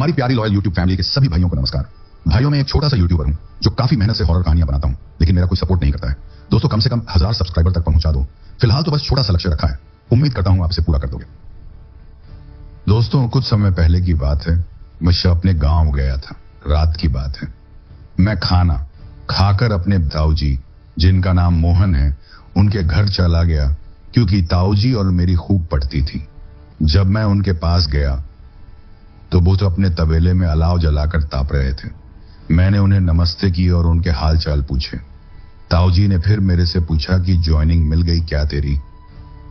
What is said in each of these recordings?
हमारी प्यारी loyal YouTube family के सभी भाइयों को नमस्कार। भाइयों, मैं एक छोटा सा यूट्यूबर हूं जो काफी मेहनत से हॉरर कहानियां बनाता हूं, लेकिन मेरा कोई सपोर्ट नहीं करता है। दोस्तों, कम से कम 1000 सब्सक्राइबर तक पहुंचा दो। फिलहाल तो बस छोटा सा लक्ष्य रखा है, उम्मीद करता हूं आप इसे पूरा कर दोगे। दोस्तों, कुछ समय पहले की बात है, मैं अपने गांव गया था। रात की बात है। मैं खाना खाकर अपने ताऊजी, जिनका नाम मोहन है, उनके घर चला गया, क्योंकि ताऊजी और मेरी खूब पटती थी। जब मैं उनके पास गया तो वो तो अपने तबेले में अलाव जलाकर ताप रहे थे। मैंने उन्हें नमस्ते की और उनके हाल चाल पूछे। ताऊजी ने फिर मेरे से पूछा कि ज्वाइनिंग मिल गई क्या तेरी?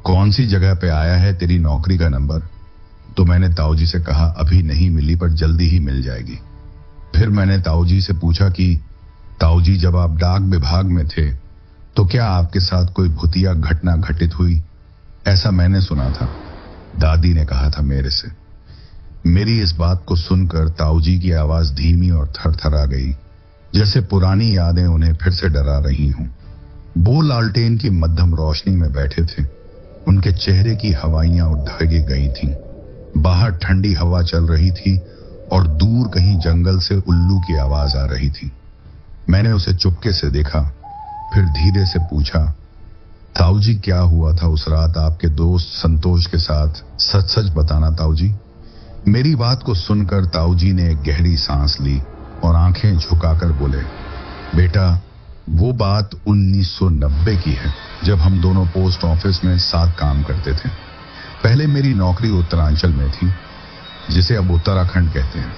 कौन सी जगह पे आया है तेरी नौकरी का नंबर? तो मैंने ताऊजी से कहा अभी नहीं मिली, पर जल्दी ही मिल जाएगी। फिर मैंने ताऊजी से पूछा कि ताऊजी, जब आप डाक विभाग में थे तो क्या आपके साथ कोई भूतिया घटना घटित हुई? ऐसा मैंने सुना था, दादी ने कहा था मेरे से। मेरी इस बात को सुनकर ताऊजी की आवाज धीमी और थरथरा गई, जैसे पुरानी यादें उन्हें फिर से डरा रही हों। वो लालटेन की मध्यम रोशनी में बैठे थे। उनके चेहरे की हवाइयां उठे गई थीं। बाहर ठंडी हवा चल रही थी और दूर कहीं जंगल से उल्लू की आवाज आ रही थी। मैंने उसे चुपके से देखा, फिर धीरे से पूछा, ताऊजी, क्या हुआ था उस रात आपके दोस्त संतोष के साथ? सच सच बताना ताऊजी। मेरी बात को सुनकर ताऊजी ने एक गहरी सांस ली और आंखें झुकाकर बोले, बेटा, वो बात 1990 की है, जब हम दोनों पोस्ट ऑफिस में साथ काम करते थे। पहले मेरी नौकरी उत्तरांचल में थी, जिसे अब उत्तराखंड कहते हैं।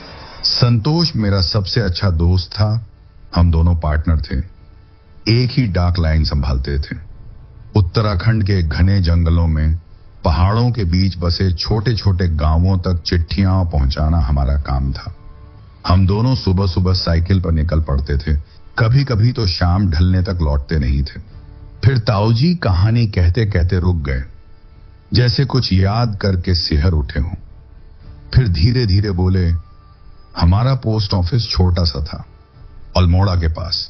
संतोष मेरा सबसे अच्छा दोस्त था। हम दोनों पार्टनर थे, एक ही डाक लाइन संभालते थे। उत्तराखंड के घने जंगलों में, पहाड़ों के बीच बसे छोटे छोटे गांवों तक चिट्ठियां पहुंचाना हमारा काम था। हम दोनों सुबह सुबह साइकिल पर निकल पड़ते थे। कभी कभी तो शाम ढलने तक लौटते नहीं थे। फिर ताऊजी कहानी कहते कहते रुक गए, जैसे कुछ याद करके सिहर उठे हों। फिर धीरे धीरे बोले, हमारा पोस्ट ऑफिस छोटा सा था, अल्मोड़ा के पास,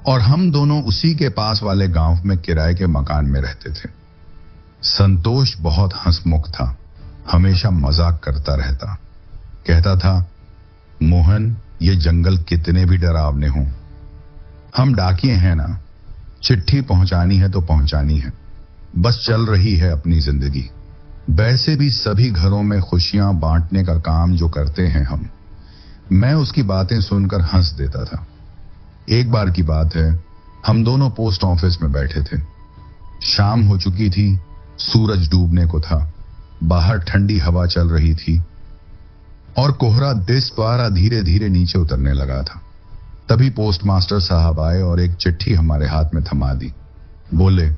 और हम दोनों उसी के पास वाले गांव में किराए के मकान में रहते थे। संतोष बहुत हंसमुख था, हमेशा मजाक करता रहता। कहता था, मोहन, ये जंगल कितने भी डरावने हों, हम डाकिए हैं ना, चिट्ठी पहुंचानी है तो पहुंचानी है, बस चल रही है अपनी जिंदगी। वैसे भी सभी घरों में खुशियां बांटने का काम जो करते हैं हम। मैं उसकी बातें सुनकर हंस देता था। एक बार की बात है, हम दोनों पोस्ट ऑफिस में बैठे थे। शाम हो चुकी थी, सूरज डूबने को था। बाहर ठंडी हवा चल रही थी और कोहरा दिस द्वारा धीरे धीरे नीचे उतरने लगा था। तभी पोस्ट मास्टर साहब आए और एक चिट्ठी हमारे हाथ में थमा दी। बोले,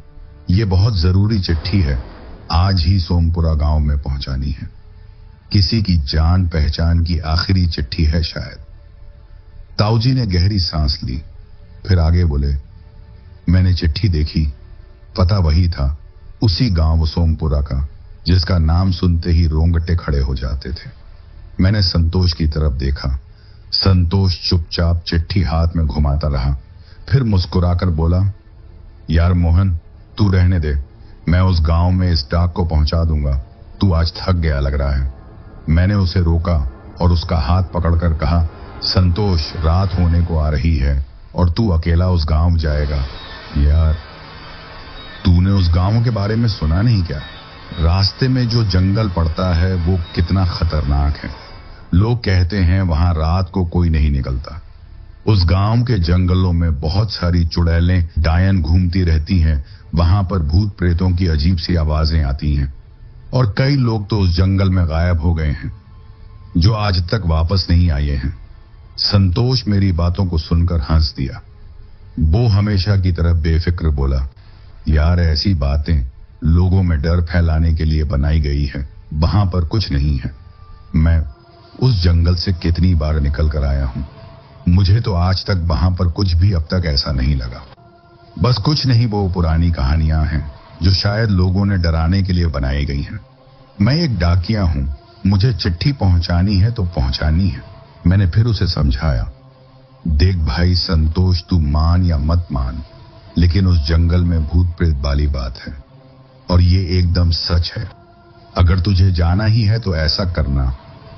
ये बहुत जरूरी चिट्ठी है, आज ही सोमपुरा गांव में पहुंचानी है। किसी की जान पहचान की आखिरी चिट्ठी है शायद। ताऊजी ने गहरी सांस ली, फिर आगे बोले, मैंने चिट्ठी देखी, पता वही था, उसी गांव सोमपुरा का, जिसका नाम सुनते ही रोंगटे खड़े हो जाते थे। मैंने संतोष की तरफ देखा। संतोष चुपचाप चिट्ठी हाथ में घुमाता रहा, फिर मुस्कुराकर बोला, यार मोहन, तू रहने दे, मैं उस गांव में इस डाक को पहुंचा दूंगा। तू आज थक गया लग रहा है। मैंने उसे रोका और उसका हाथ पकड़कर कहा, संतोष, रात होने को आ रही है और तू अकेला उस गांव जाएगा। यार, तूने उस गांव के बारे में सुना नहीं क्या? रास्ते में जो जंगल पड़ता है वो कितना खतरनाक है। लोग कहते हैं वहां रात को कोई नहीं निकलता। उस गांव के जंगलों में बहुत सारी चुड़ैलें, डायन घूमती रहती हैं। वहां पर भूत प्रेतों की अजीब सी आवाजें आती हैं और कई लोग तो उस जंगल में गायब हो गए हैं, जो आज तक वापस नहीं आए हैं। संतोष मेरी बातों को सुनकर हंस दिया। वो हमेशा की तरह बेफिक्र बोला, यार, ऐसी बातें लोगों में डर फैलाने के लिए बनाई गई है, वहां पर कुछ नहीं है। मैं उस जंगल से कितनी बार निकल कर आया हूं, मुझे तो आज तक वहां पर कुछ भी अब तक ऐसा नहीं लगा। बस कुछ नहीं, वो पुरानी कहानियां हैं जो शायद लोगों ने डराने के लिए बनाई गई हैं। मैं एक डाकिया हूं, मुझे चिट्ठी पहुंचानी है तो पहुंचानी है। मैंने फिर उसे समझाया, देख भाई संतोष, तू मान या मत मान, लेकिन उस जंगल में भूत प्रेत वाली बात है और ये एकदम सच है। अगर तुझे जाना ही है तो ऐसा करना,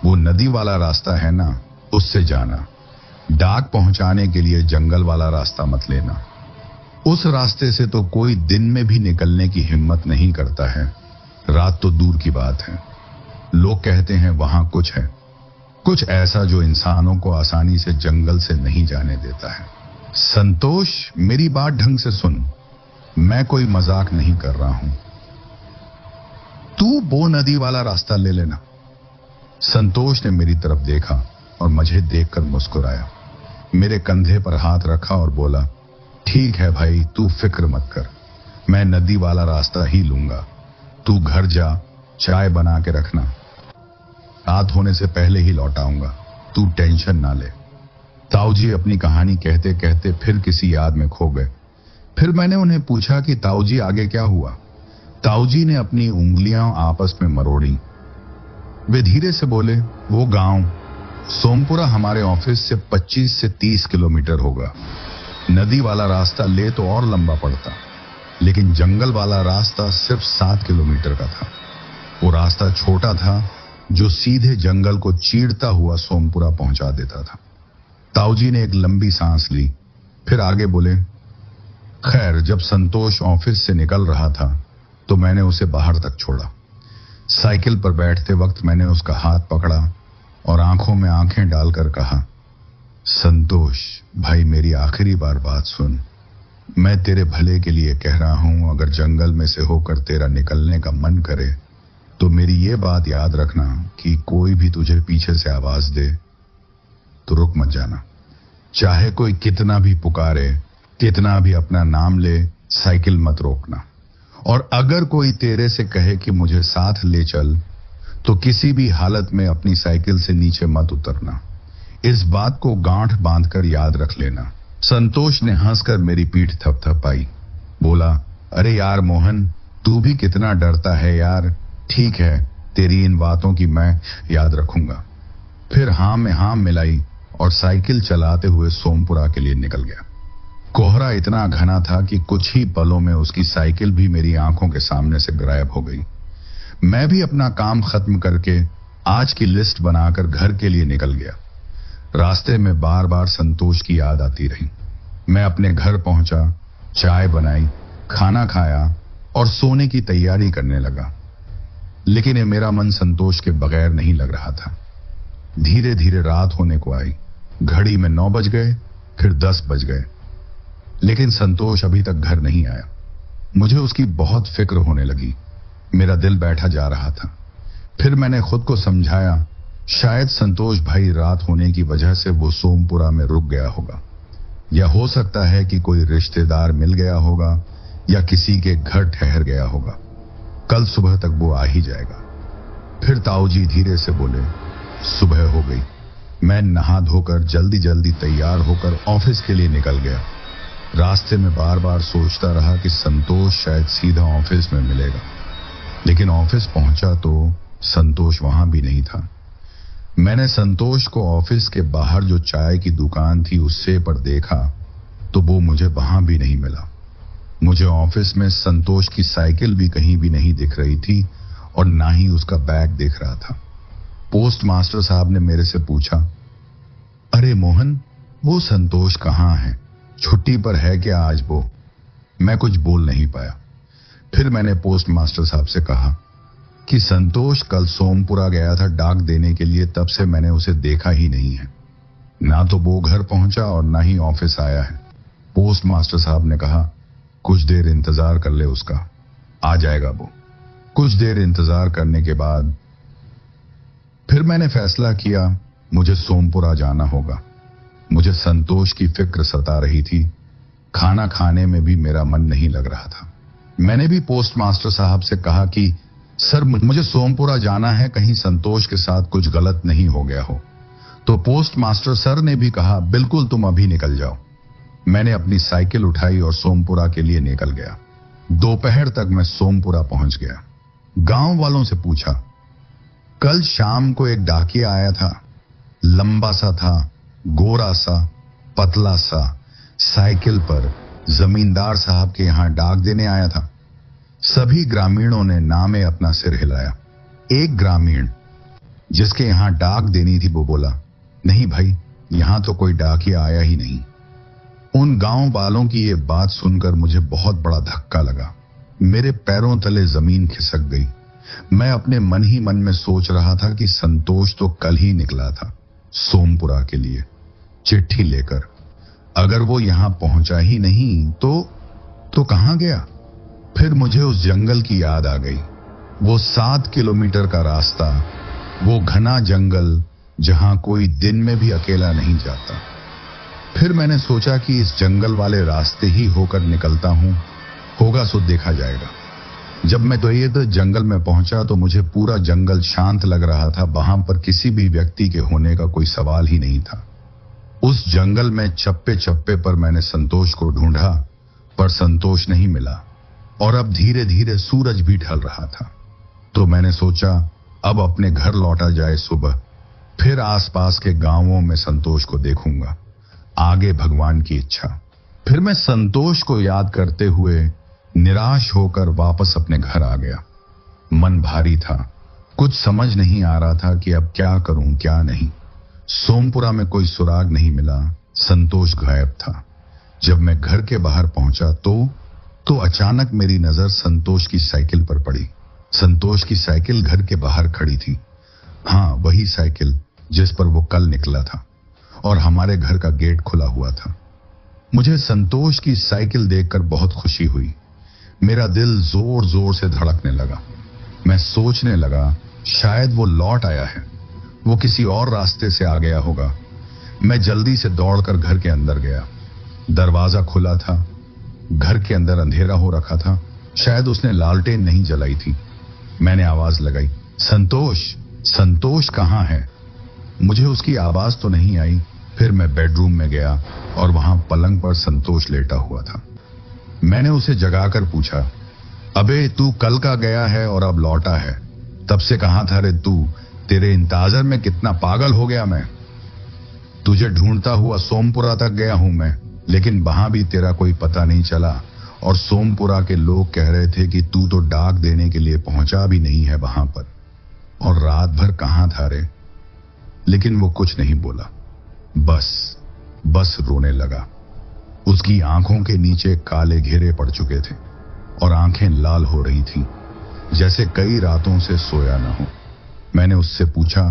वो नदी वाला रास्ता है ना, उससे जाना। डाक पहुंचाने के लिए जंगल वाला रास्ता मत लेना। उस रास्ते से तो कोई दिन में भी निकलने की हिम्मत नहीं करता है, रात तो दूर की बात है। लोग कहते हैं वहां कुछ है, कुछ ऐसा जो इंसानों को आसानी से जंगल से नहीं जाने देता है। संतोष, मेरी बात ढंग से सुन, मैं कोई मजाक नहीं कर रहा हूं। तू वो नदी वाला रास्ता ले लेना। संतोष ने मेरी तरफ देखा और मुझे देखकर मुस्कुराया, मेरे कंधे पर हाथ रखा और बोला, ठीक है भाई, तू फिक्र मत कर, मैं नदी वाला रास्ता ही लूंगा। तू घर जा, चाय बना के रखना, रात होने से पहले ही लौट आऊंगा, तू टेंशन ना ले। ताऊजी अपनी कहानी कहते कहते फिर किसी याद में खो गए। फिर मैंने उन्हें पूछा कि ताऊजी आगे क्या हुआ। ताऊजी ने अपनी उंगलियां आपस में मरोड़ी। वे धीरे से बोले, वो गांव सोमपुरा हमारे ऑफिस से 25 से 30 किलोमीटर होगा। नदी वाला रास्ता ले तो और लंबा पड़ता, लेकिन जंगल वाला रास्ता सिर्फ 7 किलोमीटर का था। वो रास्ता छोटा था जो सीधे जंगल को चीरता हुआ सोमपुरा पहुंचा देता था। ताऊजी ने एक लंबी सांस ली, फिर आगे बोले, खैर, जब संतोष ऑफिस से निकल रहा था तो मैंने उसे बाहर तक छोड़ा। साइकिल पर बैठते वक्त मैंने उसका हाथ पकड़ा और आंखों में आंखें डालकर कहा, संतोष भाई, मेरी आखिरी बार बात सुन, मैं तेरे भले के लिए कह रहा हूं। अगर जंगल में से होकर तेरा निकलने का मन करे तो मेरी ये बात याद रखना कि कोई भी तुझे पीछे से आवाज दे तो रुक मत जाना। चाहे कोई कितना भी पुकारे, कितना भी अपना नाम ले, साइकिल मत रोकना। और अगर कोई तेरे से कहे कि मुझे साथ ले चल, तो किसी भी हालत में अपनी साइकिल से नीचे मत उतरना। इस बात को गांठ बांधकर याद रख लेना। संतोष ने हंसकर मेरी पीठ थपथपाई, बोला, अरे यार मोहन, तू भी कितना डरता है यार। ठीक है, तेरी इन बातों की मैं याद रखूंगा। फिर हाँ में हाँ मिलाई और साइकिल चलाते हुए सोमपुरा के लिए निकल गया। कोहरा इतना घना था कि कुछ ही पलों में उसकी साइकिल भी मेरी आंखों के सामने से गायब हो गई। मैं भी अपना काम खत्म करके आज की लिस्ट बनाकर घर के लिए निकल गया। रास्ते में बार बार संतोष की याद आती रही। मैं अपने घर पहुंचा, चाय बनाई, खाना खाया और सोने की तैयारी करने लगा। लेकिन मेरा मन संतोष के बगैर नहीं लग रहा था। धीरे धीरे रात होने को आई। घड़ी में 9 बज गए, फिर 10 बज गए, लेकिन संतोष अभी तक घर नहीं आया। मुझे उसकी बहुत फिक्र होने लगी। मेरा दिल बैठा जा रहा था। फिर मैंने खुद को समझाया, शायद संतोष भाई रात होने की वजह से वो सोमपुरा में रुक गया होगा, या हो सकता है कि कोई रिश्तेदार मिल गया होगा या किसी के घर ठहर गया होगा। कल सुबह तक वो आ ही जाएगा। फिर ताऊजी धीरे से बोले, सुबह हो गई। मैं नहा धोकर जल्दी जल्दी तैयार होकर ऑफिस के लिए निकल गया। रास्ते में बार बार सोचता रहा कि संतोष शायद सीधा ऑफिस में मिलेगा, लेकिन ऑफिस पहुंचा तो संतोष वहां भी नहीं था। मैंने संतोष को ऑफिस के बाहर जो चाय की दुकान थी उससे पर देखा तो वो मुझे वहां भी नहीं मिला। मुझे ऑफिस में संतोष की साइकिल भी कहीं भी नहीं दिख रही थी और ना ही उसका बैग दिख रहा था। पोस्ट मास्टर साहब ने मेरे से पूछा, अरे मोहन, वो संतोष कहाँ है? छुट्टी पर है क्या आज वो? मैं कुछ बोल नहीं पाया। फिर मैंने पोस्ट मास्टर साहब से कहा कि संतोष कल सोमपुरा गया था डाक देने के लिए, तब से मैंने उसे देखा ही नहीं है। ना तो वो घर पहुंचा और ना ही ऑफिस आया है। पोस्ट मास्टर साहब ने कहा, कुछ देर इंतजार कर ले उसका, आ जाएगा वो। कुछ देर इंतजार करने के बाद फिर मैंने फैसला किया, मुझे सोमपुरा जाना होगा। मुझे संतोष की फिक्र सता रही थी। खाना खाने में भी मेरा मन नहीं लग रहा था। मैंने भी पोस्ट मास्टर साहब से कहा कि सर, मुझे सोमपुरा जाना है, कहीं संतोष के साथ कुछ गलत नहीं हो गया हो। तो पोस्ट मास्टर सर ने भी कहा, बिल्कुल, तुम अभी निकल जाओ। मैंने अपनी साइकिल उठाई और सोमपुरा के लिए निकल गया। दोपहर तक मैं सोमपुरा पहुंच गया। गांव वालों से पूछा, कल शाम को एक डाकिया आया था, लंबा सा था, गोरा सा, पतला सा, साइकिल पर जमींदार साहब के यहां डाक देने आया था। सभी ग्रामीणों ने नामे अपना सिर हिलाया। एक ग्रामीण जिसके यहां डाक देनी थी वो बोला, नहीं भाई, यहां तो कोई डाकिया आया ही नहीं। उन गांव वालों की ये बात सुनकर मुझे बहुत बड़ा धक्का लगा। मेरे पैरों तले जमीन खिसक गई। मैं अपने मन ही मन में सोच रहा था कि संतोष तो कल ही निकला था सोमपुरा के लिए चिट्ठी लेकर। अगर वो यहां पहुंचा ही नहीं तो कहां गया? फिर मुझे उस जंगल की याद आ गई। वो 7 किलोमीटर का रास्ता, वो घना जंगल जहां कोई दिन में भी अकेला नहीं जाता। फिर मैंने सोचा कि इस जंगल वाले रास्ते ही होकर निकलता हूं, होगा सो देखा जाएगा। जब मैं तो जंगल में पहुंचा तो मुझे पूरा जंगल शांत लग रहा था। वहां पर किसी भी व्यक्ति के होने का कोई सवाल ही नहीं था। उस जंगल में चप्पे चप्पे पर मैंने संतोष को ढूंढा, पर संतोष नहीं मिला। और अब धीरे धीरे सूरज भी ढल रहा था। तो मैंने सोचा अब अपने घर लौटा जाए सुबह, फिर आसपास के गांवों में संतोष को देखूंगा, आगे भगवान की इच्छा। फिर मैं संतोष को याद करते हुए निराश होकर वापस अपने घर आ गया। मन भारी था, कुछ समझ नहीं आ रहा था कि अब क्या करूं क्या नहीं। सोमपुरा में कोई सुराग नहीं मिला, संतोष गायब था। जब मैं घर के बाहर पहुंचा तो अचानक मेरी नजर संतोष की साइकिल पर पड़ी। संतोष की साइकिल घर के बाहर खड़ी थी। हाँ, वही साइकिल जिस पर वो कल निकला था, और हमारे घर का गेट खुला हुआ था। मुझे संतोष की साइकिल देखकर बहुत खुशी हुई। मेरा दिल जोर जोर से धड़कने लगा। मैं सोचने लगा शायद वो लौट आया है, वो किसी और रास्ते से आ गया होगा। मैं जल्दी से दौड़कर घर के अंदर गया। दरवाजा खुला था, घर के अंदर अंधेरा हो रखा था। शायद उसने लालटेन नहीं जलाई थी। मैंने आवाज लगाई, संतोष, संतोष कहाँ है? मुझे उसकी आवाज तो नहीं आई। फिर मैं बेडरूम में गया और वहां पलंग पर संतोष लेटा हुआ था। मैंने उसे जगाकर पूछा, अबे तू कल का गया है और अब लौटा है, तब से कहां था रे तू? तेरे इंतजार में कितना पागल हो गया मैं। तुझे ढूंढता हुआ सोमपुरा तक गया हूं मैं, लेकिन वहां भी तेरा कोई पता नहीं चला। और सोमपुरा के लोग कह रहे थे कि तू तो डाक देने के लिए पहुंचा भी नहीं है वहां पर। और रात भर कहां था रे? लेकिन वो कुछ नहीं बोला, बस रोने लगा। उसकी आंखों के नीचे काले घेरे पड़ चुके थे और आंखें लाल हो रही थी, जैसे कई रातों से सोया ना हो। मैंने उससे पूछा,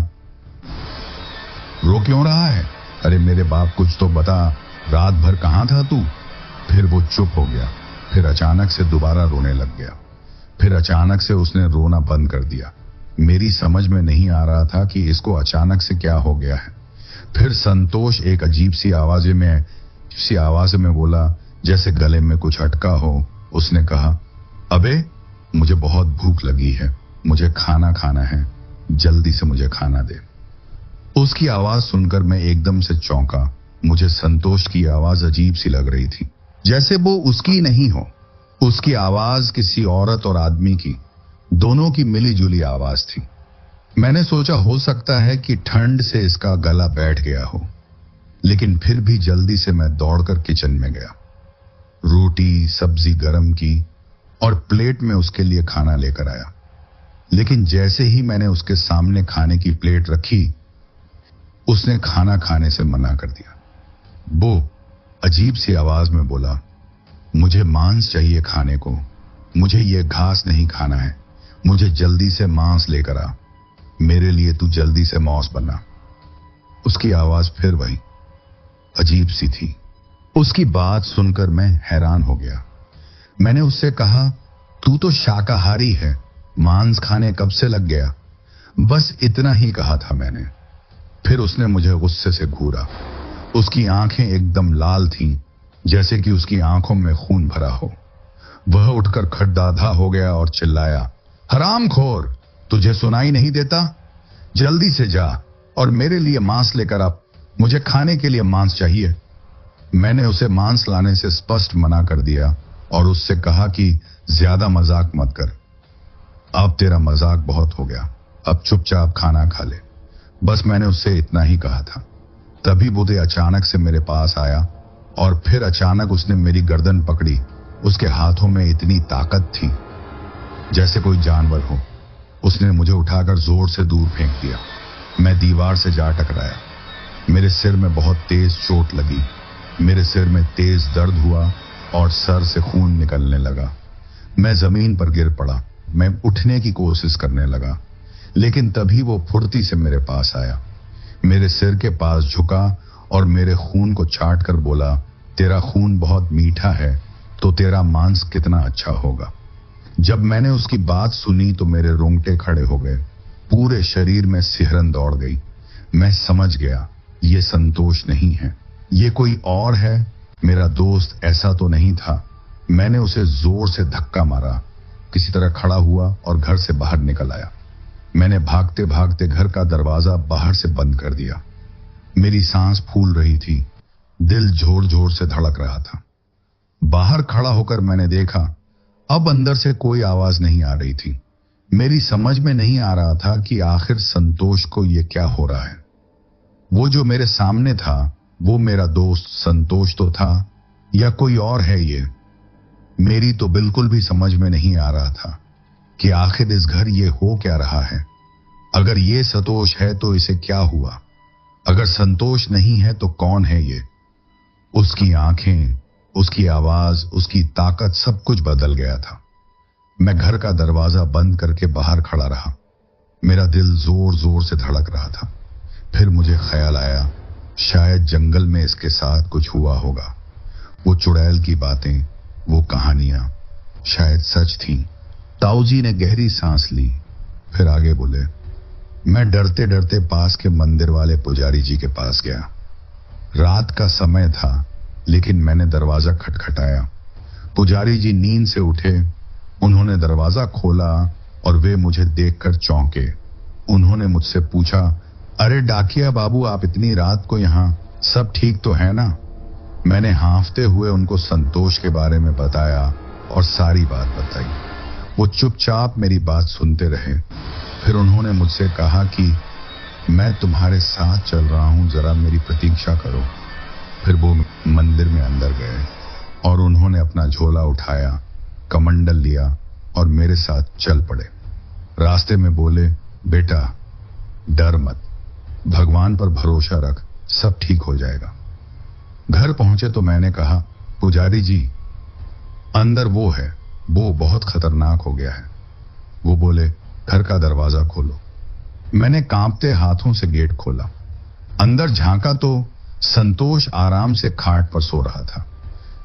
रो क्यों रहा है? अरे मेरे बाप, कुछ तो बता, रात भर कहां था तू? फिर वो चुप हो गया। फिर अचानक से दोबारा रोने लग गया। फिर अचानक से उसने रोना बंद कर दिया। मेरी समझ में नहीं आ रहा था कि इसको अचानक से क्या हो गया है। फिर संतोष एक अजीब सी आवाज में बोला, जैसे गले में कुछ अटका हो। उसने कहा, अबे मुझे बहुत भूख लगी है, मुझे खाना खाना है, जल्दी से मुझे खाना दे। उसकी आवाज सुनकर मैं एकदम से चौंका। मुझे संतोष की आवाज अजीब सी लग रही थी, जैसे वो उसकी नहीं हो। उसकी आवाज किसी औरत और आदमी की, दोनों की मिली जुली आवाज थी। मैंने सोचा हो सकता है कि ठंड से इसका गला बैठ गया हो, लेकिन फिर भी जल्दी से मैं दौड़कर किचन में गया। रोटी सब्जी गरम की और प्लेट में उसके लिए खाना लेकर आया। लेकिन जैसे ही मैंने उसके सामने खाने की प्लेट रखी, उसने खाना खाने से मना कर दिया। वो अजीब सी आवाज में बोला, मुझे मांस चाहिए खाने को, मुझे ये घास नहीं खाना है, मुझे जल्दी से मांस लेकर आ, मेरे लिए तू जल्दी से मौस बना। उसकी आवाज फिर वही अजीब सी थी। उसकी बात सुनकर मैं हैरान हो गया। मैंने उससे कहा, तू तो शाकाहारी है, मांस खाने कब से लग गया? बस इतना ही कहा था मैंने। फिर उसने मुझे गुस्से से घूरा। उसकी आंखें एकदम लाल थीं, जैसे कि उसकी आंखों में खून भरा हो। वह उठकर खड़ाधा हो गया और चिल्लाया, हरामखोर, तुझे सुनाई नहीं देता? जल्दी से जा और मेरे लिए मांस लेकर आ, मुझे खाने के लिए मांस चाहिए। मैंने उसे मांस लाने से स्पष्ट मना कर दिया और उससे कहा कि ज्यादा मजाक मत कर, अब तेरा मजाक बहुत हो गया, अब चुपचाप खाना खा ले। बस मैंने उससे इतना ही कहा था। तभी बुद्धे अचानक से मेरे पास आया और फिर अचानक उसने मेरी गर्दन पकड़ी। उसके हाथों में इतनी ताकत थी जैसे कोई जानवर हो। उसने मुझे उठाकर जोर से दूर फेंक दिया। मैं दीवार से जा टकराया। मेरे सिर में बहुत तेज चोट लगी। मेरे सिर में तेज दर्द हुआ और सर से खून निकलने लगा। मैं जमीन पर गिर पड़ा। मैं उठने की कोशिश करने लगा, लेकिन तभी वो फुर्ती से मेरे पास आया, मेरे सिर के पास झुका और मेरे खून को चाट कर बोला, तेरा खून बहुत मीठा है तो तेरा मांस कितना अच्छा होगा। जब मैंने उसकी बात सुनी तो मेरे रोंगटे खड़े हो गए, पूरे शरीर में सिहरन दौड़ गई। मैं समझ गया ये संतोष नहीं है, ये कोई और है। मेरा दोस्त ऐसा तो नहीं था। मैंने उसे जोर से धक्का मारा, किसी तरह खड़ा हुआ और घर से बाहर निकल आया। मैंने भागते भागते घर का दरवाजा बाहर से बंद कर दिया। मेरी सांस फूल रही थी, दिल जोर जोर से धड़क रहा था। बाहर खड़ा होकर मैंने देखा, अब अंदर से कोई आवाज नहीं आ रही थी। मेरी समझ में नहीं आ रहा था कि आखिर संतोष को यह क्या हो रहा है। वो जो मेरे सामने था वो मेरा दोस्त संतोष तो था या कोई और है ये। मेरी तो बिल्कुल भी समझ में नहीं आ रहा था कि आखिर इस घर ये हो क्या रहा है। अगर ये संतोष है तो इसे क्या हुआ, अगर संतोष नहीं है तो कौन है ये। उसकी आंखें, उसकी आवाज, उसकी ताकत, सब कुछ बदल गया था। मैं घर का दरवाजा बंद करके बाहर खड़ा रहा। मेरा दिल जोर जोर से धड़क रहा था। फिर मुझे ख्याल आया, शायद जंगल में इसके साथ कुछ हुआ होगा। वो चुड़ैल की बातें, वो कहानियां शायद सच थी। ताऊजी ने गहरी सांस ली, फिर आगे बोले, मैं डरते डरते पास के मंदिर वाले पुजारी जी के पास गया। रात का समय था, लेकिन मैंने दरवाजा खटखटाया। पुजारी जी नींद से उठे। उन्होंने दरवाजा खोला और वे मुझे देखकर चौंके। उन्होंने मुझसे पूछा, अरे डाकिया बाबू, आप इतनी रात को यहां, सब ठीक तो है ना? मैंने हांफते हुए उनको संतोष के बारे में बताया और सारी बात बताई। वो चुपचाप मेरी बात सुनते रहे। फिर उन्होंने मुझसे कहा कि मैं तुम्हारे साथ चल रहा हूं, जरा मेरी प्रतीक्षा करो। फिर वो मंदिर में अंदर गए और उन्होंने अपना झोला उठाया, कमंडल लिया और मेरे साथ चल पड़े। रास्ते में बोले, बेटा डर मत, भगवान पर भरोसा रख, सब ठीक हो जाएगा। घर पहुंचे तो मैंने कहा, पुजारी जी अंदर वो है, वो बहुत खतरनाक हो गया है। वो बोले, घर का दरवाजा खोलो। मैंने कांपते हाथों से गेट खोला। अंदर झांका तो संतोष आराम से खाट पर सो रहा था,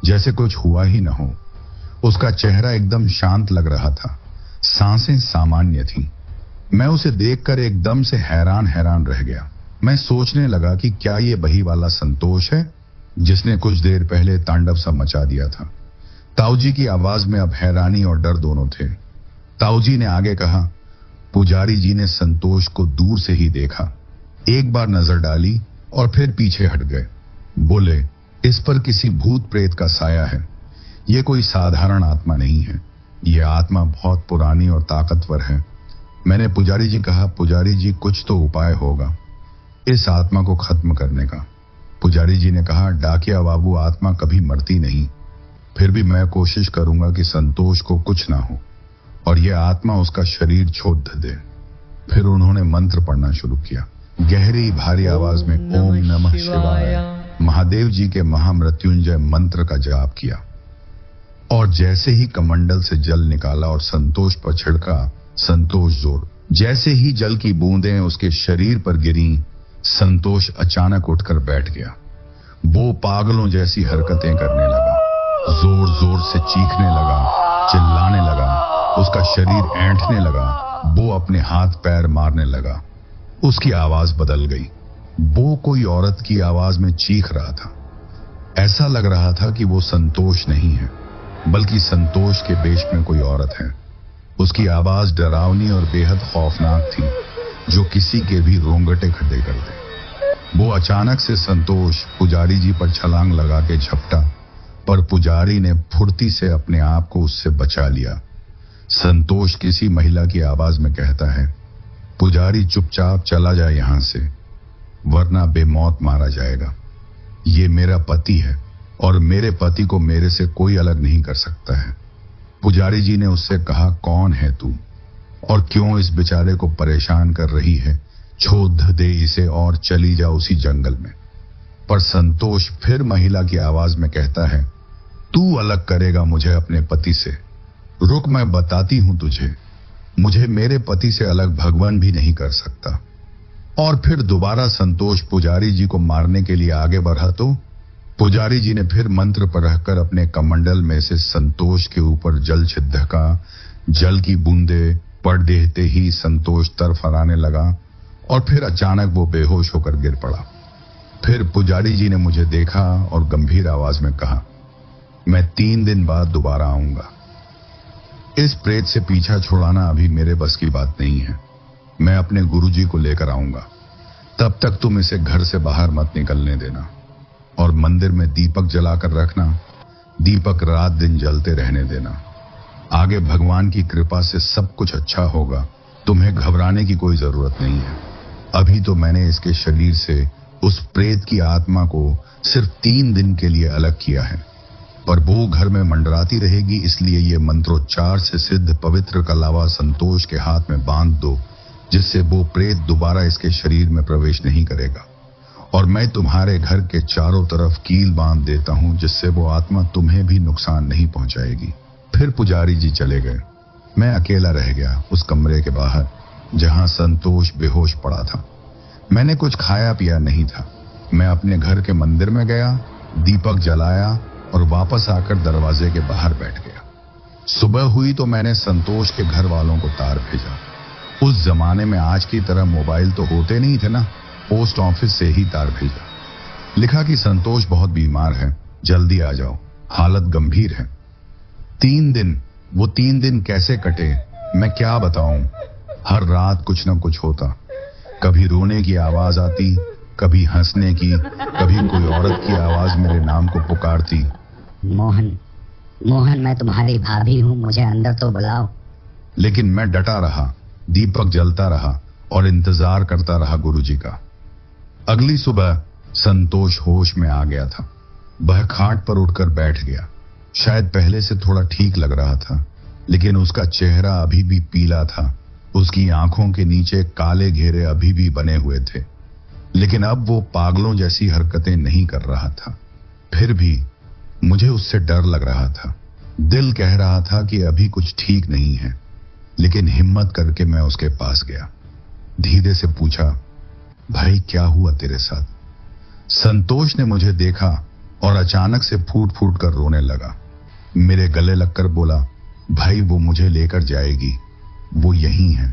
जैसे कुछ हुआ ही न हो। उसका चेहरा एकदम शांत लग रहा था, सांसें सामान्य थीं। मैं उसे देखकर एकदम से हैरान हैरान रह गया। मैं सोचने लगा कि क्या ये वही वाला संतोष है जिसने कुछ देर पहले तांडव सा मचा दिया था। ताऊजी की आवाज में अब हैरानी और डर दोनों थे। ताऊजी ने आगे कहा, पुजारी जी ने संतोष को दूर से ही देखा, एक बार नजर डाली और फिर पीछे हट गए। बोले, इस पर किसी भूत प्रेत का साया है, ये कोई साधारण आत्मा नहीं है, ये आत्मा बहुत पुरानी और ताकतवर है। मैंने पुजारी जी कहा, पुजारी जी कुछ तो उपाय होगा इस आत्मा को खत्म करने का। पुजारी जी ने कहा, डाकिया बाबू आत्मा कभी मरती नहीं, फिर भी मैं कोशिश करूंगा कि संतोष को कुछ ना हो और यह आत्मा उसका शरीर छोड़ दे। फिर उन्होंने मंत्र पढ़ना शुरू किया। गहरी भारी आवाज में ओम नमः शिवाय महादेव जी के महामृत्युंजय मंत्र का जाप किया और जैसे ही कमंडल से जल निकाला और संतोष पर छिड़का, संतोष जोर, जैसे ही जल की बूंदें उसके शरीर पर गिरी, संतोष अचानक उठकर बैठ गया। वो पागलों जैसी हरकतें करने लगा, जोर जोर से चीखने लगा, चिल्लाने लगा, उसका शरीर ऐंठने लगा, वो अपने हाथ पैर मारने लगा। उसकी आवाज बदल गई, वो कोई औरत की आवाज में चीख रहा था। ऐसा लग रहा था कि वो संतोष नहीं है, बल्कि संतोष के वेश में कोई औरत है। उसकी आवाज डरावनी और बेहद खौफनाक थी, जो किसी के भी रोंगटे खड़े कर दे। वो अचानक से संतोष पुजारी जी पर छलांग लगा के झपटा, पर पुजारी ने फुर्ती से अपने आप को उससे बचा लिया। संतोष किसी महिला की आवाज में कहता है, पुजारी चुपचाप चला जाए यहां से, वरना बेमौत मारा जाएगा। ये मेरा पति है और मेरे पति को मेरे से कोई अलग नहीं कर सकता है। पुजारी जी ने उससे कहा, कौन है तू और क्यों इस बेचारे को परेशान कर रही है? छोड़ दे इसे और चली जा उसी जंगल में। पर संतोष फिर महिला की आवाज में कहता है, तू अलग करेगा मुझे अपने पति से। रुक, मैं बताती हूं तुझे, मुझे मेरे पति से अलग भगवान भी नहीं कर सकता। और फिर दोबारा संतोष पुजारी जी को मारने के लिए आगे बढ़ा तो पुजारी जी ने फिर मंत्र पढ़कर अपने कमंडल में से संतोष के ऊपर जल छिड़का। जल की बूंदे पड़ देते ही संतोष तरफराने लगा और फिर अचानक वो बेहोश होकर गिर पड़ा। फिर पुजारी जी ने मुझे देखा और गंभीर आवाज में कहा, मैं 3 दिन बाद दोबारा आऊंगा। इस प्रेत से पीछा छुड़ाना अभी मेरे बस की बात नहीं है। मैं अपने गुरुजी को लेकर आऊंगा। तब तक तुम इसे घर से बाहर मत निकलने देना और मंदिर में दीपक जलाकर रखना। दीपक रात दिन जलते रहने देना। आगे भगवान की कृपा से सब कुछ अच्छा होगा। तुम्हें घबराने की कोई जरूरत नहीं है। अभी तो मैंने इसके शरीर से उस प्रेत की आत्मा को सिर्फ 3 दिन के लिए अलग किया है, पर वो घर में मंडराती रहेगी। इसलिए ये मंत्रोच्चार से सिद्ध पवित्र कलावा संतोष के हाथ में बांध दो, जिससे वो प्रेत दोबारा इसके शरीर में प्रवेश नहीं करेगा। और मैं तुम्हारे घर के चारों तरफ कील बांध देता हूं, जिससे वो आत्मा तुम्हें भी नुकसान नहीं पहुंचाएगी। फिर पुजारी जी चले गए। मैं अकेला रह गया उस कमरे के बाहर जहां संतोष बेहोश पड़ा था। मैंने कुछ खाया पिया नहीं था। मैं अपने घर के मंदिर में गया, दीपक जलाया और वापस आकर दरवाजे के बाहर बैठ गया। सुबह हुई तो मैंने संतोष के घर वालों को तार भेजा। उस जमाने में आज की तरह मोबाइल तो होते नहीं थे ना। पोस्ट ऑफिस से ही तार भेजा। लिखा कि संतोष बहुत बीमार है, जल्दी आ जाओ, हालत गंभीर है। 3 दिन, वो 3 दिन कैसे कटे मैं क्या बताऊं। हर रात कुछ न कुछ होता। कभी रोने की आवाज आती, कभी हंसने की, कभी कोई औरत की आवाज मेरे नाम को पुकारती। मोहन, मोहन, मैं तुम्हारी भाभी हूं, मुझे अंदर तो बुलाओ। लेकिन मैं डटा रहा, दीपक जलता रहा और इंतजार करता रहा गुरुजी का। अगली सुबह संतोष होश में आ गया था। वह खाट पर उठकर बैठ गया। शायद पहले से थोड़ा ठीक लग रहा था, लेकिन उसका चेहरा अभी भी पीला था। उसकी आंखों के नीचे काले घेरे अभी भी बने हुए थे, लेकिन अब वो पागलों जैसी हरकतें नहीं कर रहा था। फिर भी मुझे उससे डर लग रहा था। दिल कह रहा था कि अभी कुछ ठीक नहीं है, लेकिन हिम्मत करके मैं उसके पास गया। धीरे से पूछा, भाई क्या हुआ तेरे साथ? संतोष ने मुझे देखा और अचानक से फूट फूट कर रोने लगा। मेरे गले लगकर बोला, भाई वो मुझे लेकर जाएगी, वो यहीं है,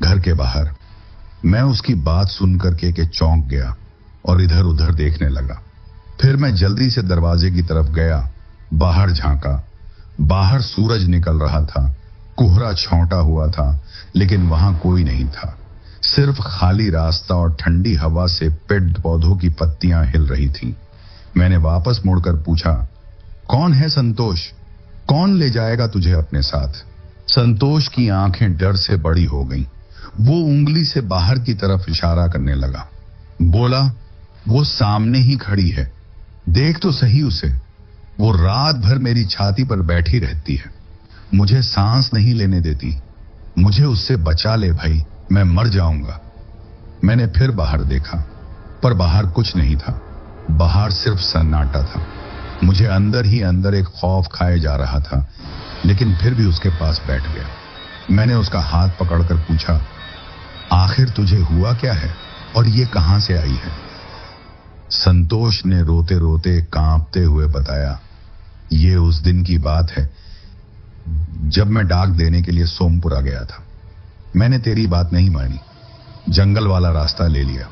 घर के बाहर। मैं उसकी बात सुनकर के चौंक गया और इधर उधर देखने लगा। फिर मैं जल्दी से दरवाजे की तरफ गया, बाहर झांका। बाहर सूरज निकल रहा था, कोहरा छौंटा हुआ था, लेकिन वहां कोई नहीं था। सिर्फ खाली रास्ता और ठंडी हवा से पेड़ पौधों की पत्तियां हिल रही थीं। मैंने वापस मुड़कर पूछा, कौन है संतोष? कौन ले जाएगा तुझे अपने साथ? संतोष की आंखें डर से बड़ी हो गईं। वो उंगली से बाहर की तरफ इशारा करने लगा। बोला, वो सामने ही खड़ी है, देख तो सही उसे। वो रात भर मेरी छाती पर बैठी रहती है, मुझे सांस नहीं लेने देती। मुझे उससे बचा ले भाई, मैं मर जाऊंगा। मैंने फिर बाहर देखा, पर बाहर कुछ नहीं था। बाहर सिर्फ सन्नाटा था। मुझे अंदर ही अंदर एक खौफ खाए जा रहा था, लेकिन फिर भी उसके पास बैठ गया। मैंने उसका हाथ पकड़कर पूछा, आखिर तुझे हुआ क्या है और ये कहां से आई है? संतोष ने रोते रोते कांपते हुए बताया, ये उस दिन की बात है जब मैं डाक देने के लिए सोमपुरा गया था। मैंने तेरी बात नहीं मानी, जंगल वाला रास्ता ले लिया,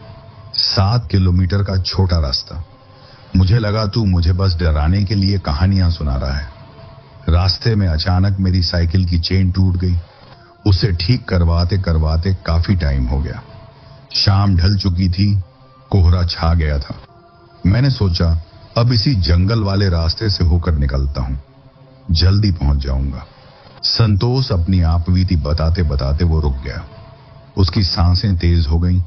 7 किलोमीटर का छोटा रास्ता। मुझे लगा तू मुझे बस डराने के लिए कहानियां सुना रहा है। रास्ते में अचानक मेरी साइकिल की चेन टूट गई। उसे ठीक करवाते करवाते काफी टाइम हो गया। शाम ढल चुकी थी, कोहरा छा गया था। मैंने सोचा अब इसी जंगल वाले रास्ते से होकर निकलता हूं, जल्दी पहुंच जाऊंगा। संतोष अपनी आपबीती बताते बताते वो रुक गया। उसकी सांसें तेज हो गईं।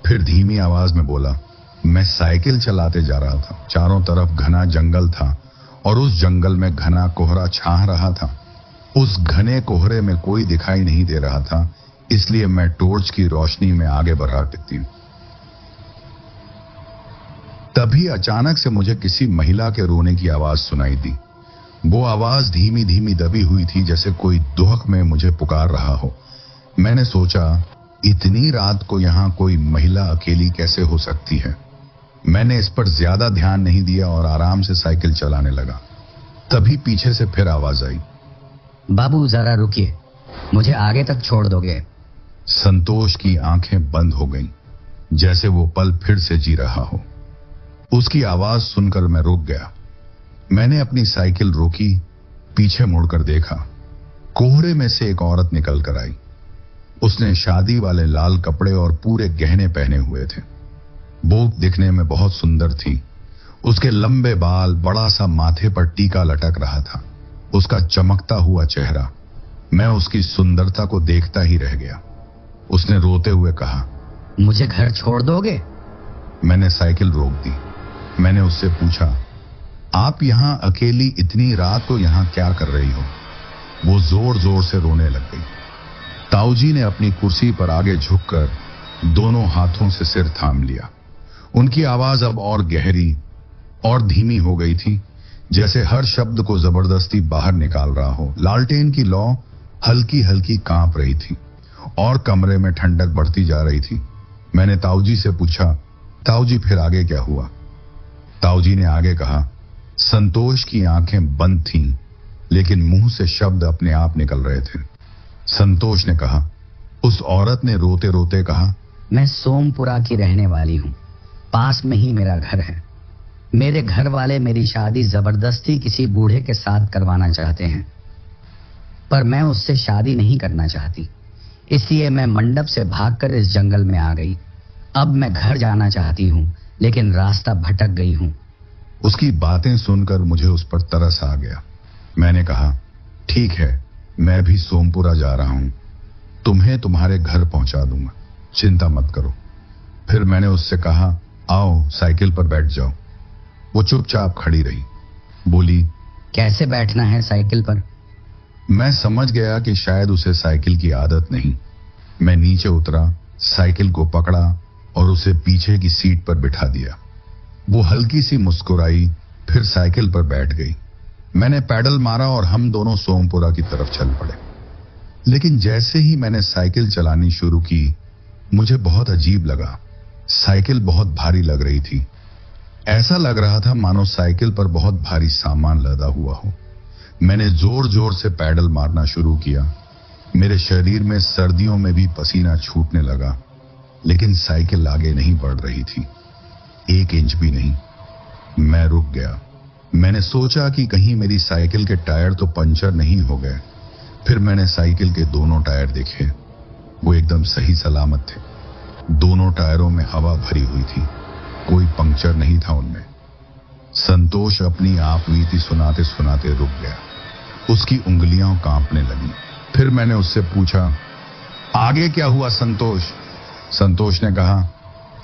फिर धीमी आवाज में बोला, मैं साइकिल चलाते जा रहा था। चारों तरफ घना जंगल था और उस जंगल में घना कोहरा छा रहा था। उस घने कोहरे में कोई दिखाई नहीं दे रहा था, इसलिए मैं टॉर्च की रोशनी में आगे बढ़ा दिखती हूं। तभी अचानक से मुझे किसी महिला के रोने की आवाज सुनाई दी। वो आवाज धीमी धीमी दबी हुई थी, जैसे कोई दुहक में मुझे पुकार रहा हो। मैंने सोचा, इतनी रात को यहां कोई महिला अकेली कैसे हो सकती है। मैंने इस पर ज्यादा ध्यान नहीं दिया और आराम से साइकिल चलाने लगा। तभी पीछे से फिर आवाज आई, बाबू जरा रुकिए, मुझे आगे तक छोड़ दोगे? संतोष की आंखें बंद हो गईं, जैसे वो पल फिर से जी रहा हो। उसकी आवाज सुनकर मैं रुक गया। मैंने अपनी साइकिल रोकी, पीछे मुड़कर देखा। कोहरे में से एक औरत निकल कर आई। उसने शादी वाले लाल कपड़े और पूरे गहने पहने हुए थे। वो दिखने में बहुत सुंदर थी। उसके लंबे बाल, बड़ा सा माथे पर टीका लटक रहा था। उसका चमकता हुआ चेहरा, मैं उसकी सुंदरता को देखता ही रह गया। उसने रोते हुए कहा, मुझे घर छोड़ दोगे? मैंने साइकिल रोक दी। मैंने उससे पूछा, आप यहां अकेली इतनी रात को यहां क्या कर रही हो? वो जोर जोर से रोने लग गई। ताऊजी ने अपनी कुर्सी पर आगे झुककर दोनों हाथों से सिर थाम लिया। उनकी आवाज अब और गहरी और धीमी हो गई थी, जैसे हर शब्द को जबरदस्ती बाहर निकाल रहा हो। लालटेन की लौ हल्की हल्की कांप रही थी और कमरे में ठंडक बढ़ती जा रही थी। मैंने ताऊजी से पूछा, ताऊजी फिर आगे क्या हुआ? ताऊजी ने आगे कहा, संतोष की आंखें बंद थीं, लेकिन मुंह से शब्द अपने आप निकल रहे थे। संतोष ने कहा, उस औरत ने रोते रोते कहा, मैं सोमपुरा की रहने वाली हूँ, पास में ही मेरा घर है। मेरे घर वाले मेरी शादी जबरदस्ती किसी बूढ़े के साथ करवाना चाहते हैं, पर मैं उससे शादी नहीं करना चाहती। इसलिए मैं मंडप से भागकर इस जंगल में आ गई। अब मैं घर जाना चाहती हूँ, लेकिन रास्ता भटक गई हूँ। उसकी बातें सुनकर मुझे उस पर तरस आ गया। मैंने कहा, ठीक है, मैं भी सोमपुरा जा रहा हूं, तुम्हें तुम्हारे घर पहुंचा दूंगा, चिंता मत करो। फिर मैंने उससे कहा, आओ साइकिल पर बैठ जाओ। वो चुपचाप खड़ी रही। बोली, कैसे बैठना है साइकिल पर? मैं समझ गया कि शायद उसे साइकिल की आदत नहीं। मैं नीचे उतरा, साइकिल को पकड़ा और उसे पीछे की सीट पर बिठा दिया। वो हल्की सी मुस्कुराई, फिर साइकिल पर बैठ गई। मैंने पैडल मारा और हम दोनों सोमपुरा की तरफ चल पड़े। लेकिन जैसे ही मैंने साइकिल चलानी शुरू की, मुझे बहुत अजीब लगा। साइकिल बहुत भारी लग रही थी। ऐसा लग रहा था मानो साइकिल पर बहुत भारी सामान लदा हुआ हो। मैंने जोर जोर से पैडल मारना शुरू किया। मेरे शरीर में सर्दियों में भी पसीना छूटने लगा, लेकिन साइकिल आगे नहीं बढ़ रही थी, 1 इंच भी नहीं। मैं रुक गया। मैंने सोचा कि कहीं मेरी साइकिल के टायर तो पंचर नहीं हो गए। फिर मैंने साइकिल के दोनों टायर देखे। वो एकदम सही सलामत थे। दोनों टायरों में हवा भरी हुई थी, कोई पंक्चर नहीं था उनमें। संतोष अपनी आप बीती सुनाते सुनाते रुक गया। उसकी उंगलियां कांपने लगी। फिर मैंने उससे पूछा, आगे क्या हुआ संतोष? संतोष ने कहा,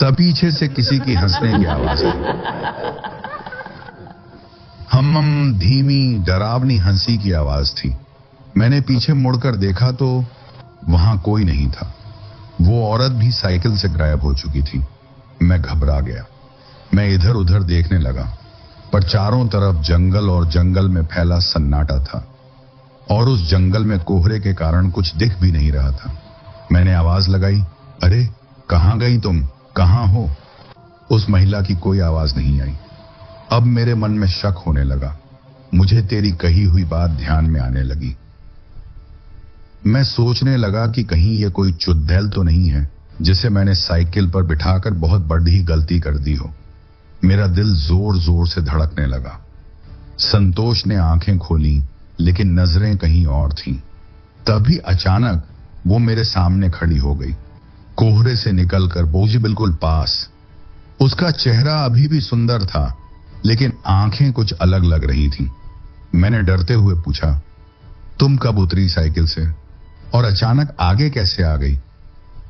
तब पीछे से किसी की हंसने की आवाज आई। हम धीमी डरावनी हंसी की आवाज थी। मैंने पीछे मुड़कर देखा तो वहां कोई नहीं था। वो औरत भी साइकिल से गायब हो चुकी थी। मैं घबरा गया। मैं इधर उधर देखने लगा, पर चारों तरफ जंगल और जंगल में फैला सन्नाटा था, और उस जंगल में कोहरे के कारण कुछ दिख भी नहीं रहा था। मैंने आवाज लगाई, अरे कहां गई तुम, कहां हो? उस महिला की कोई आवाज नहीं आई। अब मेरे मन में शक होने लगा। मुझे तेरी कही हुई बात ध्यान में आने लगी। मैं सोचने लगा कि कहीं ये कोई चुड़ैल तो नहीं है जिसे मैंने साइकिल पर बिठाकर बहुत बड़ी गलती कर दी हो। मेरा दिल जोर जोर से धड़कने लगा। संतोष ने आंखें खोली, लेकिन नजरें कहीं और थीं। तभी अचानक वो मेरे सामने खड़ी हो गई, कोहरे से निकलकर बोझी बिल्कुल पास। उसका चेहरा अभी भी सुंदर था, लेकिन आंखें कुछ अलग लग रही थीं। मैंने डरते हुए पूछा, तुम कब उतरी साइकिल से और अचानक आगे कैसे आ गई?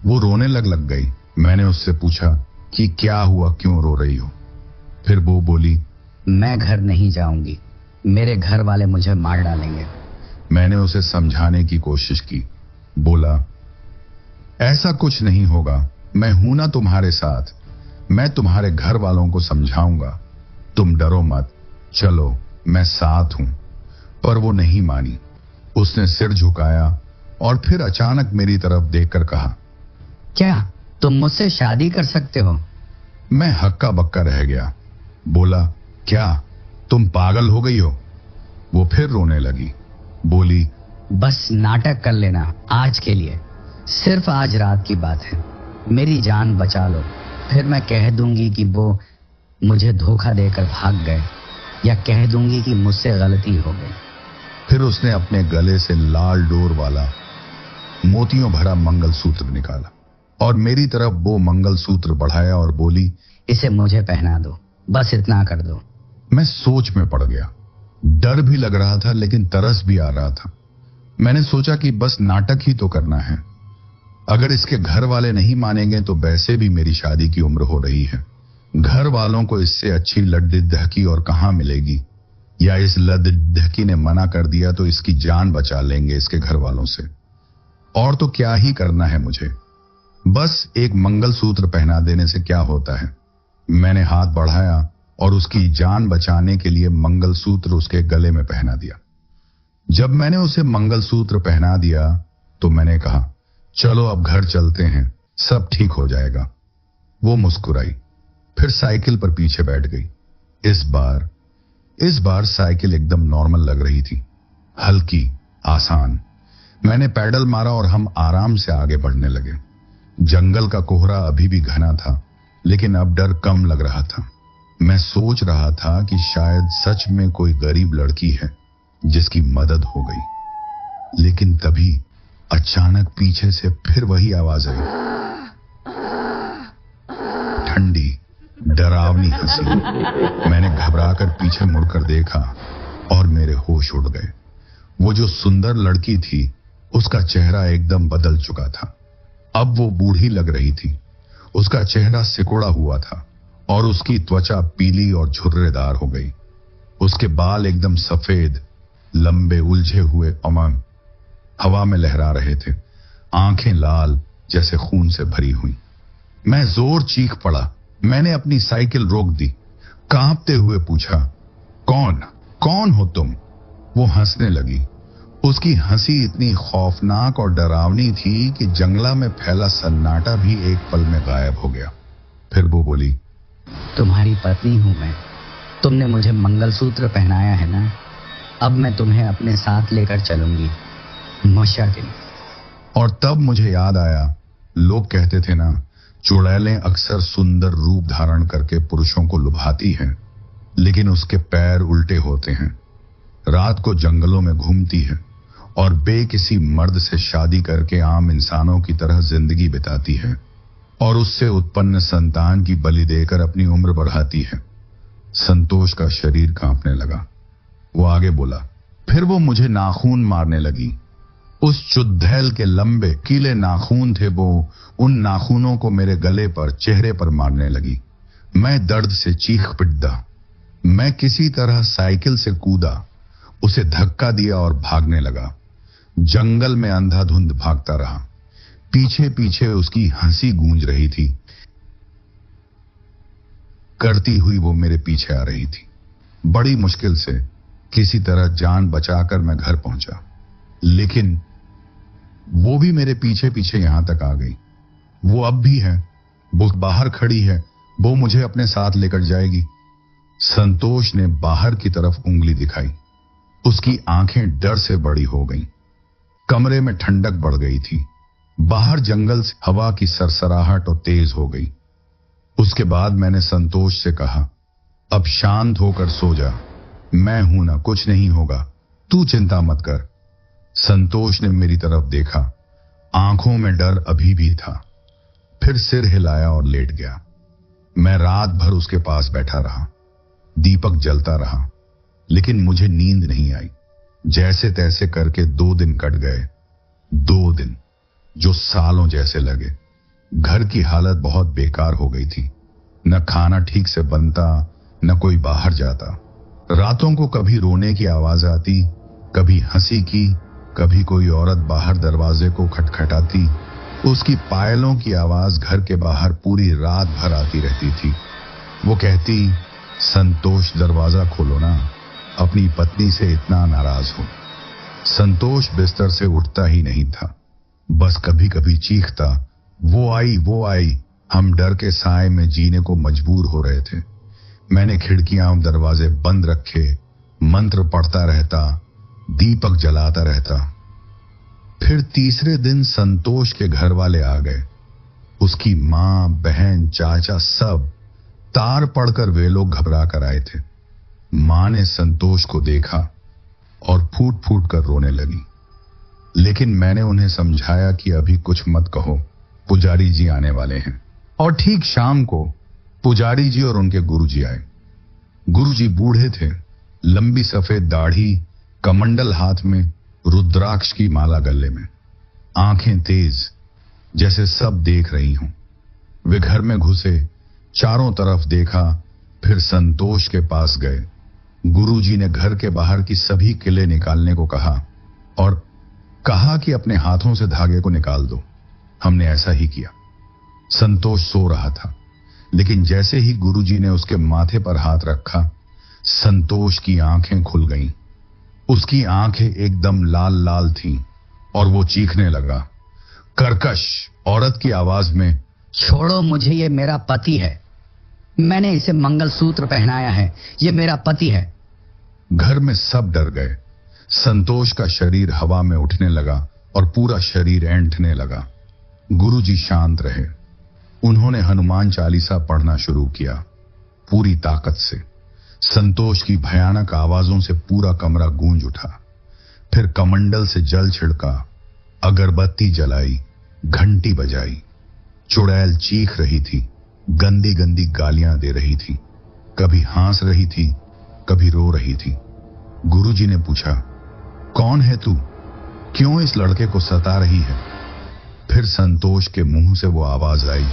वो रोने लग गई। मैंने उससे पूछा कि क्या हुआ, क्यों रो रही हो? फिर वो बोली, मैं घर नहीं जाऊंगी, मेरे घर वाले मुझे मार डालेंगे। मैंने उसे समझाने की कोशिश की। बोला, ऐसा कुछ नहीं होगा, मैं हूं ना तुम्हारे साथ, मैं तुम्हारे घर वालों को समझाऊंगा, तुम डरो मत, चलो मैं साथ हूं। पर वो नहीं मानी। उसने सिर झुकाया और फिर अचानक मेरी तरफ देखकर कहा, क्या तुम मुझसे शादी कर सकते हो? मैं हक्का बक्का रह गया। बोला, क्या तुम पागल हो गई हो? वो फिर रोने लगी। बोली, बस नाटक कर लेना आज के लिए, सिर्फ आज रात की बात है, मेरी जान बचा लो, फिर मैं कह दूंगी कि वो मुझे धोखा देकर भाग गए, या कह दूंगी कि मुझसे गलती हो गई। फिर उसने अपने गले से लाल डोर वाला मोतियों भरा मंगलसूत्र निकाला और मेरी तरफ वो मंगलसूत्र बढ़ाया और बोली, इसे मुझे पहना दो, बस इतना कर दो। मैं सोच में पड़ गया। डर भी लग रहा था लेकिन तरस भी आ रहा था। मैंने सोचा कि बस नाटक ही तो करना है। अगर इसके घर वाले नहीं मानेंगे तो वैसे भी मेरी शादी की उम्र हो रही है। घर वालों को इससे अच्छी लड्डी धकी और कहां मिलेगी, या इस लड्डी धकी ने मना कर दिया तो इसकी जान बचा लेंगे इसके घर वालों से। और तो क्या ही करना है मुझे, बस एक मंगलसूत्र पहना देने से क्या होता है। मैंने हाथ बढ़ाया और उसकी जान बचाने के लिए मंगलसूत्र उसके गले में पहना दिया। जब मैंने उसे मंगलसूत्र पहना दिया तो मैंने कहा, चलो अब घर चलते हैं, सब ठीक हो जाएगा। वो मुस्कुराई, फिर साइकिल पर पीछे बैठ गई। इस बार साइकिल एकदम नॉर्मल लग रही थी, हल्की, आसान। मैंने पैडल मारा और हम आराम से आगे बढ़ने लगे। जंगल का कोहरा अभी भी घना था, लेकिन अब डर कम लग रहा था। मैं सोच रहा था कि शायद सच में कोई गरीब लड़की है जिसकी मदद हो गई। लेकिन तभी अचानक पीछे से फिर वही आवाज आई, ठंडी, डरावनी हंसी। मैंने घबराकर पीछे मुड़कर देखा और मेरे होश उड़ गए। वो जो सुंदर लड़की थी, उसका चेहरा एकदम बदल चुका था। अब वो बूढ़ी लग रही थी। उसका चेहरा सिकुड़ा हुआ था और उसकी त्वचा पीली और झुर्रेदार हो गई। उसके बाल एकदम सफेद, लंबे, उलझे हुए अमन हवा में लहरा रहे थे। आंखें लाल, जैसे खून से भरी हुई। मैं जोर चीख पड़ा। मैंने अपनी साइकिल रोक दी, कांपते हुए पूछा, कौन हो तुम? वो हंसने लगी। उसकी हंसी इतनी खौफनाक और डरावनी थी कि जंगला में फैला सन्नाटा भी एक पल में गायब हो गया। फिर वो बोली, तुम्हारी पत्नी हूं मैं, तुमने मुझे मंगलसूत्र पहनाया है ना, अब मैं तुम्हें अपने साथ लेकर चलूंगी, मुशाकिल। और तब मुझे याद आया, लोग कहते थे ना, चुड़ैलें अक्सर सुंदर रूप धारण करके पुरुषों को लुभाती हैं, लेकिन उसके पैर उल्टे होते हैं। रात को जंगलों में घूमती है और बेकिसी मर्द से शादी करके आम इंसानों की तरह जिंदगी बिताती है और उससे उत्पन्न संतान की बलि देकर अपनी उम्र बढ़ाती है। संतोष का शरीर कांपने लगा। वो आगे बोला, फिर वो मुझे नाखून मारने लगी। उस चुड़ैल के लंबे कीले नाखून थे, वो उन नाखूनों को मेरे गले पर, चेहरे पर मारने लगी। मैं दर्द से चीख पिटा। मैं किसी तरह साइकिल से कूदा, उसे धक्का दिया और भागने लगा। जंगल में अंधाधुंध भागता रहा। पीछे पीछे उसकी हंसी गूंज रही थी। करती हुई वो मेरे पीछे आ रही थी। बड़ी मुश्किल से किसी तरह जान बचाकर मैं घर पहुंचा, लेकिन वो भी मेरे पीछे पीछे यहां तक आ गई। वो अब भी है, वो बाहर खड़ी है, वो मुझे अपने साथ लेकर जाएगी। संतोष ने बाहर की तरफ उंगली दिखाई। उसकी आंखें डर से बड़ी हो गईं। कमरे में ठंडक बढ़ गई थी। बाहर जंगल से हवा की सरसराहट और तेज हो गई। उसके बाद मैंने संतोष से कहा, अब शांत होकर सो जा, मैं हूं ना, कुछ नहीं होगा, तू चिंता मत कर। संतोष ने मेरी तरफ देखा। आंखों में डर अभी भी था। फिर सिर हिलाया और लेट गया। मैं रात भर उसके पास बैठा रहा। दीपक जलता रहा, लेकिन मुझे नींद नहीं आई। जैसे तैसे करके 2 दिन कट गए। 2 दिन जो सालों जैसे लगे। घर की हालत बहुत बेकार हो गई थी। न खाना ठीक से बनता, न कोई बाहर जाता। रातों को कभी रोने की आवाज आती, कभी हंसी की, कभी कोई औरत बाहर दरवाजे को खटखटाती। उसकी पायलों की आवाज घर के बाहर पूरी रात भर आती रहती थी। वो कहती, संतोष दरवाजा खोलो ना, अपनी पत्नी से इतना नाराज हो। संतोष बिस्तर से उठता ही नहीं था, बस कभी कभी चीखता, वो आई। हम डर के साए में जीने को मजबूर हो रहे थे। मैंने खिड़कियां और दरवाजे बंद रखे, मंत्र पढ़ता रहता, दीपक जलाता रहता। फिर तीसरे दिन संतोष के घर वाले आ गए। उसकी मां, बहन, चाचा सब तार पड़कर वे लोग घबरा कर आए थे। मां ने संतोष को देखा और फूट फूट कर रोने लगी, लेकिन मैंने उन्हें समझाया कि अभी कुछ मत कहो, पुजारी जी आने वाले हैं। और ठीक शाम को पुजारी जी और उनके गुरुजी आए। गुरुजी बूढ़े थे, लंबी सफेद दाढ़ी, कमंडल हाथ में, रुद्राक्ष की माला गले में, आंखें तेज, जैसे सब देख रही हों। वे घर में घुसे, चारों तरफ देखा, फिर संतोष के पास गए। गुरुजी ने घर के बाहर की सभी किले निकालने को कहा और कहा कि अपने हाथों से धागे को निकाल दो। हमने ऐसा ही किया। संतोष सो रहा था, लेकिन जैसे ही गुरुजी ने उसके माथे पर हाथ रखा, संतोष की आंखें खुल गईं। उसकी आंखें एकदम लाल लाल थीं और वो चीखने लगा, कर्कश औरत की आवाज में, छोड़ो मुझे, ये मेरा पति है। मैंने इसे मंगलसूत्र पहनाया है, ये मेरा पति है। घर में सब डर गए। संतोष का शरीर हवा में उठने लगा और पूरा शरीर ऐंठने लगा। गुरुजी शांत रहे। उन्होंने हनुमान चालीसा पढ़ना शुरू किया, पूरी ताकत से। संतोष की भयानक आवाजों से पूरा कमरा गूंज उठा। फिर कमंडल से जल छिड़का, अगरबत्ती जलाई, घंटी बजाई। चुड़ैल चीख रही थी, गंदी गंदी गालियां दे रही थी, कभी हंस रही थी, कभी रो रही थी। गुरुजी ने पूछा, कौन है तू? क्यों इस लड़के को सता रही है? फिर संतोष के मुंह से वो आवाज आई,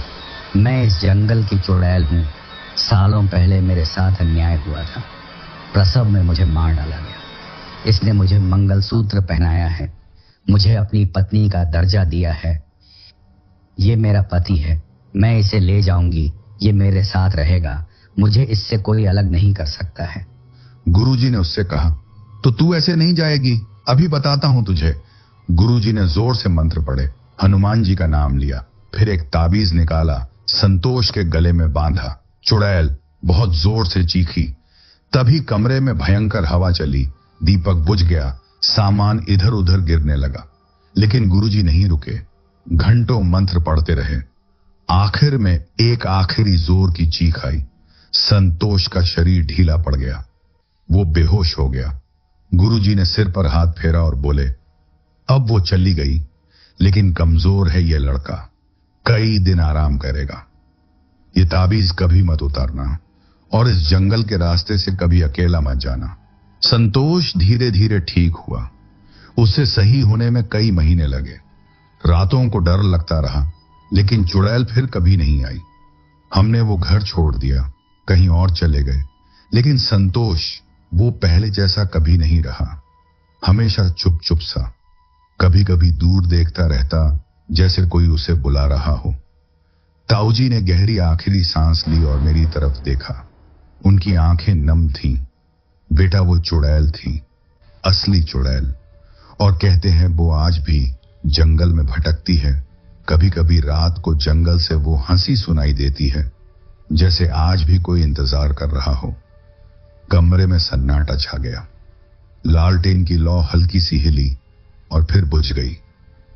मैं इस जंगल की चुड़ैल हूं। सालों पहले मेरे साथ अन्याय हुआ था। प्रसव में मुझे मार डाला गया। इसने मुझे मंगलसूत्र पहनाया है, मुझे अपनी पत्नी का दर्जा दिया है। ये मेरा पति है, मैं इसे ले जाऊंगी, ये मेरे साथ रहेगा, मुझे इससे कोई अलग नहीं कर सकता है। गुरुजी ने उससे कहा, तो तू ऐसे नहीं जाएगी, अभी बताता हूं तुझे। गुरुजी ने जोर से मंत्र पढ़े, हनुमान जी का नाम लिया, फिर एक ताबीज निकाला, संतोष के गले में बांधा। चुड़ैल बहुत जोर से चीखी। तभी कमरे में भयंकर हवा चली, दीपक बुझ गया, सामान इधर उधर गिरने लगा। लेकिन गुरुजी नहीं रुके, घंटों मंत्र पढ़ते रहे। आखिर में एक आखिरी जोर की चीख आई। संतोष का शरीर ढीला पड़ गया, वो बेहोश हो गया। गुरुजी ने सिर पर हाथ फेरा और बोले, अब वो चली गई, लेकिन कमजोर है ये लड़का, कई दिन आराम करेगा। ये ताबीज कभी मत उतारना और इस जंगल के रास्ते से कभी अकेला मत जाना। संतोष धीरे धीरे ठीक हुआ। उसे सही होने में कई महीने लगे। रातों को डर लगता रहा, लेकिन चुड़ैल फिर कभी नहीं आई। हमने वो घर छोड़ दिया, कहीं और चले गए, लेकिन संतोष वो पहले जैसा कभी नहीं रहा। हमेशा चुप चुप सा, कभी कभी दूर देखता रहता, जैसे कोई उसे बुला रहा हो। ताऊजी ने गहरी आखिरी सांस ली और मेरी तरफ देखा। उनकी आंखें नम थीं। बेटा, वो चुड़ैल थी, असली चुड़ैल, और कहते हैं वो आज भी जंगल में भटकती है। कभी कभी रात को जंगल से वो हंसी सुनाई देती है, जैसे आज भी कोई इंतजार कर रहा हो। कमरे में सन्नाटा छा गया। लालटेन की लौ हल्की सी हिली और फिर बुझ गई।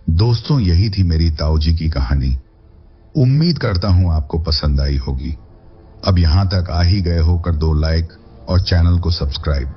दोस्तों, यही थी मेरी ताऊजी की कहानी। उम्मीद करता हूं आपको पसंद आई होगी। अब यहां तक आ ही गए हो, कर दो लाइक और चैनल को सब्सक्राइब।